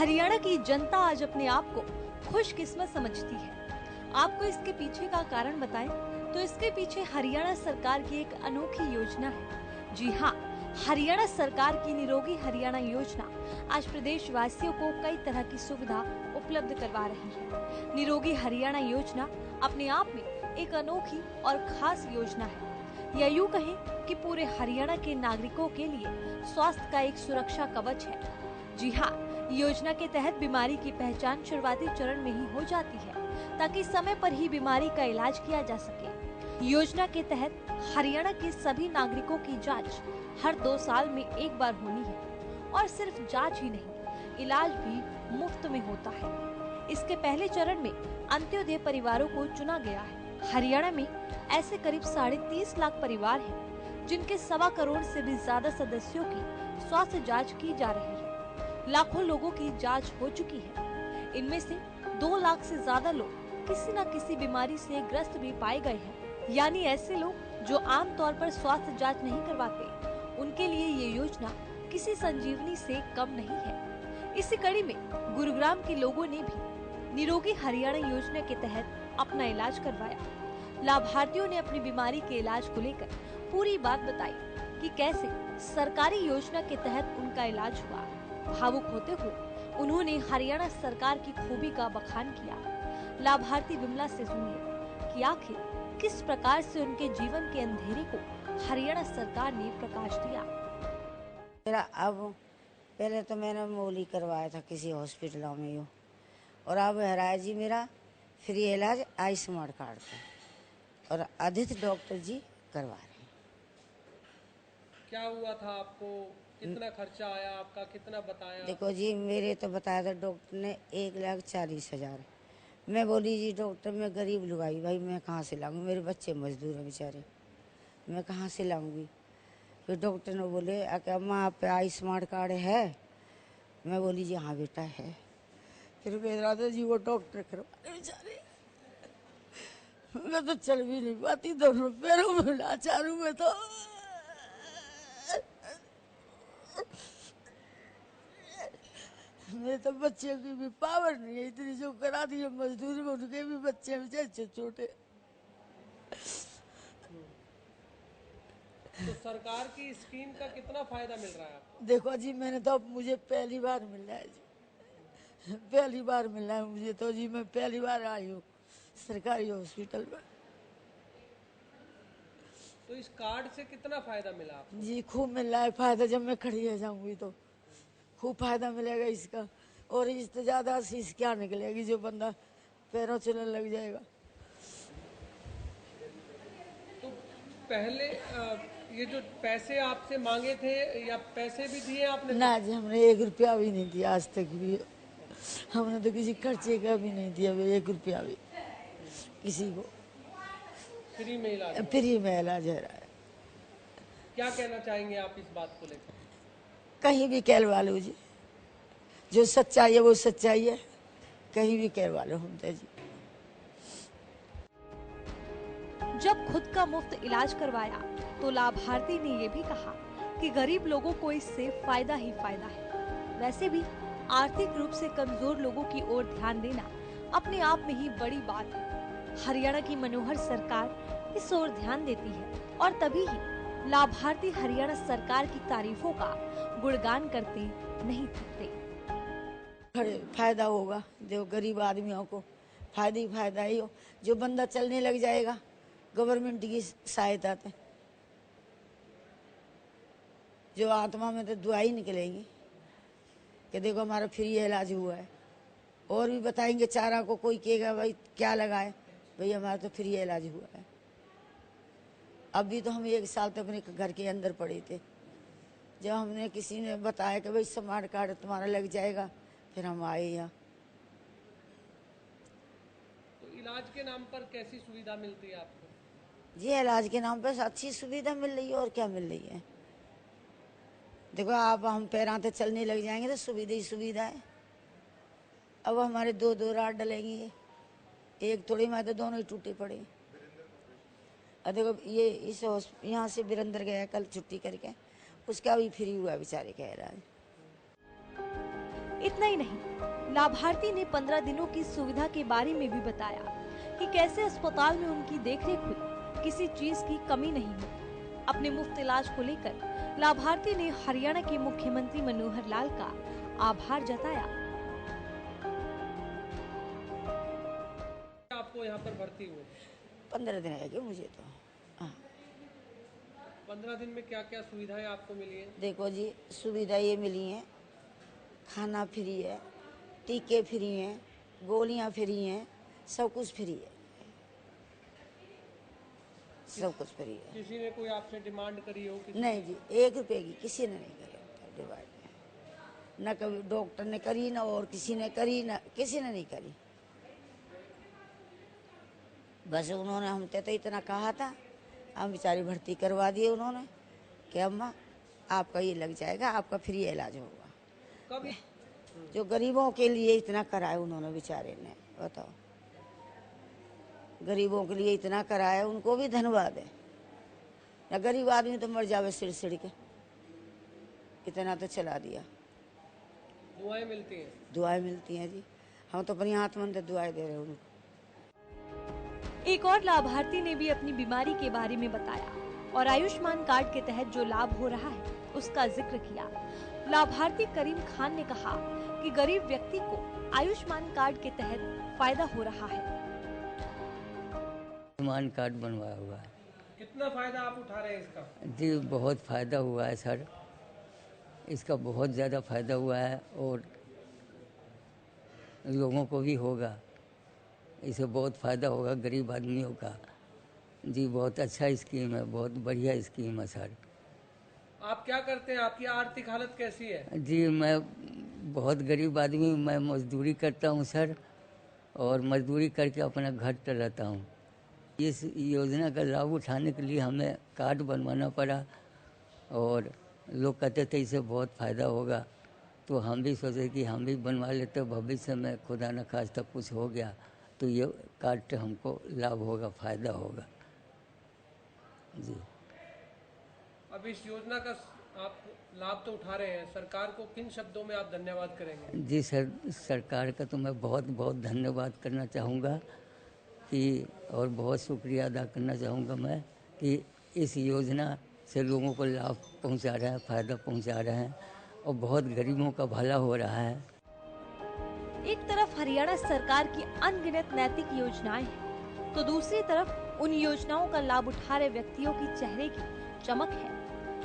हरियाणा की जनता आज अपने आप को खुशकिस्मत समझती है। आपको इसके पीछे का कारण बताएं तो इसके पीछे हरियाणा सरकार की एक अनोखी योजना है। जी हाँ, हरियाणा सरकार की निरोगी हरियाणा योजना आज प्रदेश वासियों को कई तरह की सुविधा उपलब्ध करवा रही है। निरोगी हरियाणा योजना अपने आप में एक अनोखी और खास योजना है। या यूं कहें कि पूरे हरियाणा के नागरिकों के लिए स्वास्थ्य का एक सुरक्षा कवच है। जी हाँ, योजना के तहत बीमारी की पहचान शुरुआती चरण में ही हो जाती है ताकि समय पर ही बीमारी का इलाज किया जा सके। योजना के तहत हरियाणा के सभी नागरिकों की जांच हर 2 साल में एक बार होनी है और सिर्फ जांच ही नहीं, इलाज भी मुफ्त में होता है। इसके पहले चरण में अंत्योदय परिवारों को चुना गया है। हरियाणा में ऐसे करीब 30.5 लाख परिवार हैं जिनके 1.25 करोड़ से भी ज्यादा सदस्यों की स्वास्थ्य जांच की जा रही है। लाखों लोगों की जांच हो चुकी है। इनमें से 2 लाख से ज्यादा लोग किसी न किसी बीमारी से ग्रस्त भी पाए गए हैं। यानी ऐसे लोग जो आमतौर पर स्वास्थ्य जांच नहीं करवाते, उनके लिए ये योजना किसी संजीवनी से कम नहीं है। इसी कड़ी में गुरुग्राम के लोगों ने भी निरोगी हरियाणा योजना के तहत अपना इलाज करवाया। लाभार्थियों ने अपनी बीमारी के इलाज को लेकर पूरी बात बताई कि कैसे सरकारी योजना के तहत उनका इलाज हुआ। भावुक होते हुए उन्होंने हरियाणा सरकार की खूबी का बखान किया। लाभार्थी विमला से सुनिए कि आखिर किस प्रकार से उनके जीवन के अंधेरे को हरियाणा सरकार ने प्रकाश दिया। मेरा अब पहले तो मैंने मोली करवाया था किसी हॉस्पिटल में यो, और अब हराया जी मेरा फ्री इलाज आयुष्मान कार्ड पे और आदित्य डॉक्टर जी करवा रहे हैं। क्या हुआ था आपको? कितना खर्चा आया आपका? कितना बताया? देखो जी, मेरे तो बताया था डॉक्टर ने 1,40,000। मैं बोली जी डॉक्टर मैं गरीब लुगाई भाई, मैं कहाँ से लाऊंगी, मेरे बच्चे मजदूर हैं बेचारे, मैं कहाँ से लाऊंगी। फिर डॉक्टर ने बोले अम्मा आप पे आयुष्मान कार्ड है? मैं बोली जी हाँ बेटा है। फिर मेरा तो जी वो डॉक्टर करवाने बेचारे, मैं तो चल भी नहीं पाती, दोनों पैरों में लाचार हूँ मैं तो। मेरे तो बच्चे की भी पावर नहीं है इतनी, जो करा दी है मजदूरी में, उनके भी बच्चे बेचारे छोटे। तो सरकार की स्कीम का कितना फायदा मिल रहा है आपको? देखो जी मैंने तो अब मुझे पहली बार मिल रहा है जी, पहली बार मिल रहा है मुझे तो जी, मैं पहली बार आई हूँ सरकारी हॉस्पिटल में। तो इस कार्ड से कितना फायदा मिला आपको? जी खूब मिल रहा है फायदा, जब मैं खड़ी हो जाऊंगी तो खूब फायदा मिलेगा इसका, और इससे ज्यादा शीश क्या निकलेगी जो बंदा पैरों चलने लग जाएगा। तो पहले ये जो पैसे आपसे मांगे थे, या पैसे भी दिए आपने ना कुछ? जी हमने 1 रुपया भी नहीं दिया आज तक भी, हमने तो किसी खर्चे का भी नहीं दिया 1 रुपया भी किसी को। फ्री में इलाज हुआ? फ्री में इलाज हो रहा है। क्या कहना चाहेंगे आप इस बात को लेकर? कहीं भी कहलवा लो जी, जो सच्चाई है वो सच्चाई है, कहीं भी कहलवा लो हम तो जी। जब खुद का मुफ्त इलाज करवाया तो लाभार्थी ने ये भी कहा कि गरीब लोगों को इससे फायदा ही फायदा है। वैसे भी आर्थिक रूप से कमजोर लोगों की ओर ध्यान देना अपने आप में ही बड़ी बात है। हरियाणा की मनोहर सरकार इस ओर ध्यान देती है और तभी ही लाभार्थी हरियाणा सरकार की तारीफों का गुणगान करते नहीं थकते। फायदा होगा, जो गरीब आदमियों को फायदा ही फायदा ही हो। जो बंदा चलने लग जाएगा गवर्नमेंट की सहायता से, जो आत्मा में तो दुआ ही निकलेगी कि देखो हमारा फ्री इलाज हुआ है। और भी बताएंगे चारा को, कोई कहेगा भाई क्या लगाए, भाई हमारा तो फ्री इलाज हुआ है। अभी तो हम 1 साल तक अपने घर के अंदर पड़े थे, जब हमने किसी ने बताया कि भाई स्मार्ट कार्ड तुम्हारा लग जाएगा, फिर हम आए यहाँ। तो इलाज के नाम पर कैसी सुविधा मिलती है आपको? जी इलाज के नाम पर अच्छी सुविधा मिल रही है, और क्या मिल रही है। देखो आप हम पैराते चलने लग जाएंगे तो सुविधा ही सुविधा है। अब हमारे 2 रात डलेंगे, एक थोड़ी में तो दोनों ही टूटे पड़े। और देखो ये इस यहाँ से वीरेंद्र गया कल छुट्टी करके, उसका भी फ्री हुआ बेचारे का इलाज। इतना ही नहीं, लाभार्थी ने 15 दिनों की सुविधा के बारे में भी बताया कि कैसे अस्पताल में उनकी देखरेख हुई, किसी चीज की कमी नहीं हुई। अपने मुफ्त इलाज को लेकर लाभार्थी ने हरियाणा के मुख्यमंत्री मनोहर लाल का आभार जताया। आपको यहाँ पर भर्ती हुए 15 दिन है मुझे तो। हाँ, 15 दिन में क्या क्या सुविधाएं आपको मिली हैं? देखो जी, सुविधा ये मिली है, खाना फ्री है, टीके फ्री हैं, गोलियां फ्री हैं, सब कुछ फ्री है, सब कुछ फ्री है। किसी ने कोई आपसे डिमांड करी हो? नहीं जी, 1 रुपए की किसी ने नहीं करी डिमांड, न कभी डॉक्टर ने करी, न और किसी ने करी, न किसी ने नहीं करी। बस उन्होंने हमसे तो इतना कहा था, हम बेचारी भर्ती करवा दिए उन्होंने कि अम्मा आपका ये लग जाएगा, आपका फ्री इलाज होगा। कब? जो गरीबों के लिए इतना कराया उन्होंने, बेचारे ने, बताओ, गरीबों के लिए इतना कराया, उनको भी धन्यवाद है। न गरीब आदमी तो मर जावे सिड़ सिड़ के, इतना तो चला दिया। दुआएं मिलती हैं? दुआएं मिलती हैं जी, हम तो अपनी आत्मा से दुआएं दे रहे हैं उनको। एक और लाभार्थी ने भी अपनी बीमारी के बारे में बताया और आयुष्मान कार्ड के तहत जो लाभ हो रहा है उसका जिक्र किया। लाभार्थी करीम खान ने कहा कि गरीब व्यक्ति को आयुष्मान कार्ड के तहत फायदा हो रहा है। आयुष्मान कार्ड बनवाया हुआ है। कितना फायदा आप उठा रहे हैं इसका? जी बहुत फ़ायदा हुआ है सर, इसका बहुत ज़्यादा फ़ायदा हुआ है और लोगों को भी होगा, इसे बहुत फ़ायदा होगा गरीब आदमियों का। जी बहुत अच्छा स्कीम है, बहुत बढ़िया स्कीम है सर। आप क्या करते हैं? आपकी आर्थिक हालत कैसी है? जी मैं बहुत गरीब आदमी, मैं मजदूरी करता हूँ सर, और मजदूरी करके अपना घर चलाता हूँ। इस योजना का लाभ उठाने के लिए हमें कार्ड बनवाना पड़ा और लोग कहते थे इसे बहुत फ़ायदा होगा, तो हम भी सोचे कि हम भी बनवा लेते, भविष्य में खुदा न खास्ता कुछ हो गया तो ये कार्ड हमको लाभ होगा, फ़ायदा होगा। जी अब इस योजना का आप लाभ तो उठा रहे हैं, सरकार को किन शब्दों में आप धन्यवाद करेंगे? जी सर, सरकार का तो मैं बहुत बहुत धन्यवाद करना चाहूँगा कि, और बहुत शुक्रिया अदा करना चाहूँगा मैं कि इस योजना से लोगों को लाभ पहुँचा रहे हैं, फ़ायदा पहुँचा रहे हैं और बहुत गरीबों का भला हो रहा है। एक तरफ हरियाणा सरकार की अनगिनत नैतिक योजनाएं हैं, तो दूसरी तरफ उन योजनाओं का लाभ उठा रहे व्यक्तियों की चेहरे की चमक है।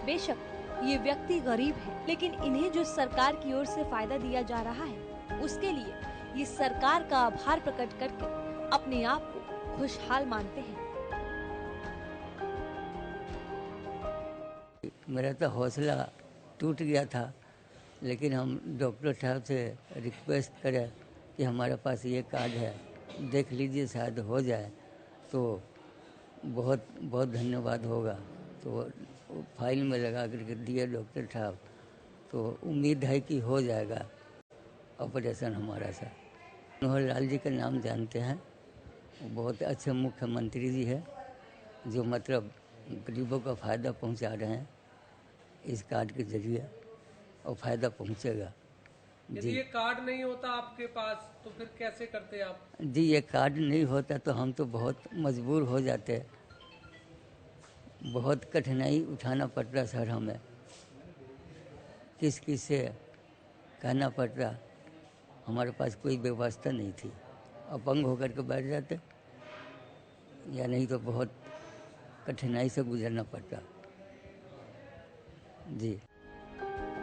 बेशक ये व्यक्ति गरीब है, लेकिन इन्हें जो सरकार की ओर से फायदा दिया जा रहा है, उसके लिए ये सरकार का आभार प्रकट करके अपने आप को खुशहाल मानते हैं। मेरा तो हौसला टूट गया था, लेकिन हम डॉक्टर साहब से रिक्वेस्ट करें कि हमारे पास ये कार्ड है, देख लीजिए शायद हो जाए, तो बहुत बहुत धन्यवाद होगा। तो फाइल में लगा करके दिए डॉक्टर साहब, तो उम्मीद है कि हो जाएगा ऑपरेशन हमारा सर। मनोहर लाल जी का नाम जानते हैं, वो बहुत अच्छे मुख्यमंत्री जी है, जो मतलब गरीबों का फ़ायदा पहुंचा रहे हैं इस कार्ड के जरिए, और फ़ायदा पहुंचेगा। यदि ये कार्ड नहीं होता आपके पास तो फिर कैसे करते आप? जी ये कार्ड नहीं होता तो हम तो बहुत मजबूर हो जाते, बहुत कठिनाई उठाना पड़ता सर, हमें किस किस से कहना पड़ता, हमारे पास कोई व्यवस्था नहीं थी, अपंग होकर के बैठ जाते या नहीं तो बहुत कठिनाई से गुजरना पड़ता। जी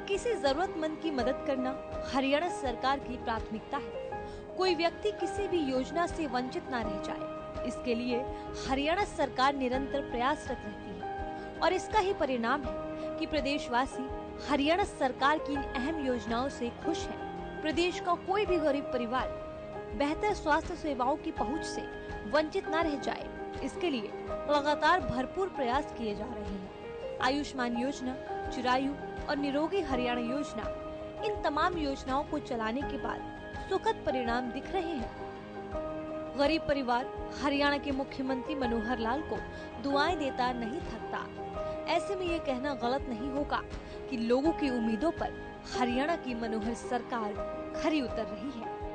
किसी जरूरतमंद की मदद करना हरियाणा सरकार की प्राथमिकता है। कोई व्यक्ति किसी भी योजना से वंचित ना रह जाए, इसके लिए हरियाणा सरकार निरंतर प्रयासरत रहती है और इसका ही परिणाम है कि प्रदेशवासी हरियाणा सरकार की इन अहम योजनाओं से खुश हैं। प्रदेश का कोई भी गरीब परिवार बेहतर स्वास्थ्य सेवाओं की पहुंच से वंचित न रह जाए, इसके लिए लगातार भरपूर प्रयास किए जा रहे हैं। आयुष्मान योजना, चिरायु और निरोगी हरियाणा योजना, इन तमाम योजनाओं को चलाने के बाद सुखद परिणाम दिख रहे हैं। गरीब परिवार हरियाणा के मुख्यमंत्री मनोहर लाल को दुआएं देता नहीं थकता। ऐसे में ये कहना गलत नहीं होगा कि लोगों की उम्मीदों पर हरियाणा की मनोहर सरकार खरी उतर रही है।